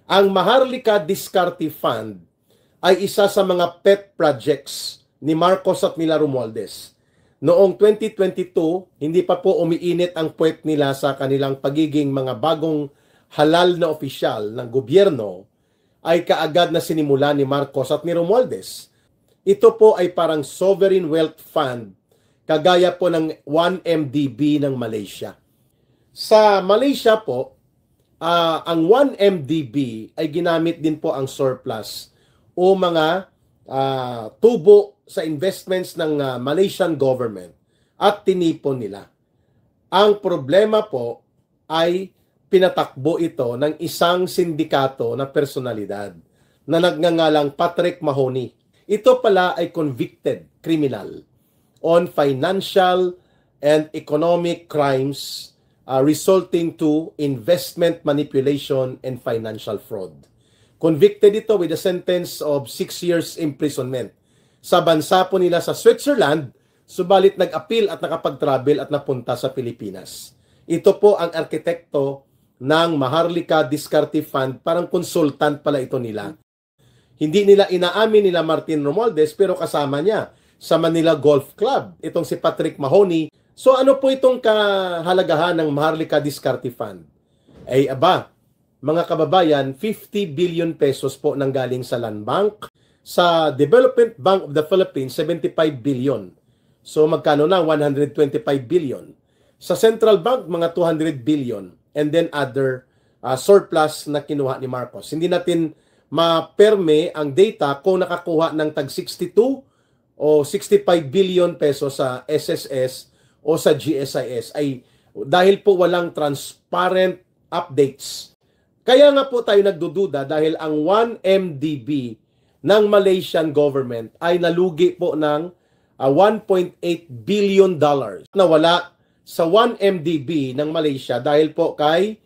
Ang Maharlika Diskarte Fund ay isa sa mga pet projects ni Marcos at nila Romualdez. Noong 2022, hindi pa po umiinit ang puwet nila sa kanilang pagiging mga bagong halal na opisyal ng gobyerno, ay kaagad na sinimula ni Marcos at ni Romualdez. Ito po ay parang sovereign wealth fund, kagaya po ng 1MDB ng Malaysia. Sa Malaysia po, ang 1MDB ay ginamit din po ang surplus o mga tubo sa investments ng Malaysian government at tinipon nila. Ang problema po ay pinatakbo ito ng isang sindikato na personalidad na nagngangalang Patrick Mahoney. Ito pala ay convicted criminal on financial and economic crimes resulting to investment manipulation and financial fraud. Convicted ito with a sentence of 6 years imprisonment. Sa bansa po nila sa Switzerland, subalit nag-appeal at nakapag-travel at napunta sa Pilipinas. Ito po ang arkitekto ng Maharlika Diskarte Fund, parang consultant pala ito nila. Hindi nila inaamin nila Martin Romualdez pero kasama niya sa Manila Golf Club, itong si Patrick Mahoney. So ano po itong kahalagahan ng Maharlika Diskarte Fund? Ay mga kababayan, 50 billion pesos po nanggaling sa Land Bank. Sa Development Bank of the Philippines, 75 billion. So magkano na? 125 billion. Sa Central Bank, mga 200 billion. And then other surplus na kinuha ni Marcos. Hindi natin maperme ang data kung nakakuha ng tag 62 o 65 billion pesos sa SSS o sa GSIS ay dahil po walang transparent updates. Kaya nga po tayo nagdududa dahil ang 1MDB ng Malaysian government ay nalugi po ng 1.8 billion dollars. Nawala sa 1MDB ng Malaysia dahil po kay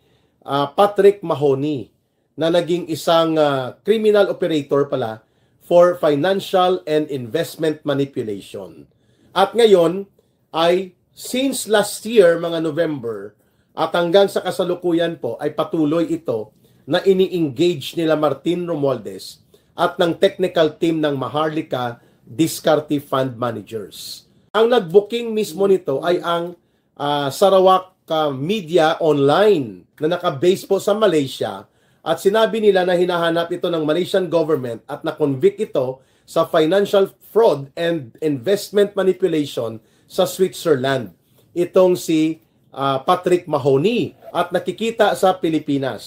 Patrick Mahoney na naging isang criminal operator pala for financial and investment manipulation. At ngayon ay since last year mga November at hanggang sa kasalukuyan po ay patuloy ito na ini-engage nila Martin Romualdez at ng technical team ng Maharlika Diskarte Fund Managers. Ang nag-booking mismo nito ay ang Sarawak Media Online na naka-base po sa Malaysia at sinabi nila na hinahanap ito ng Malaysian government at na-convict ito sa financial fraud and investment manipulation sa Switzerland. Itong si Patrick Mahoney at nakikita sa Pilipinas.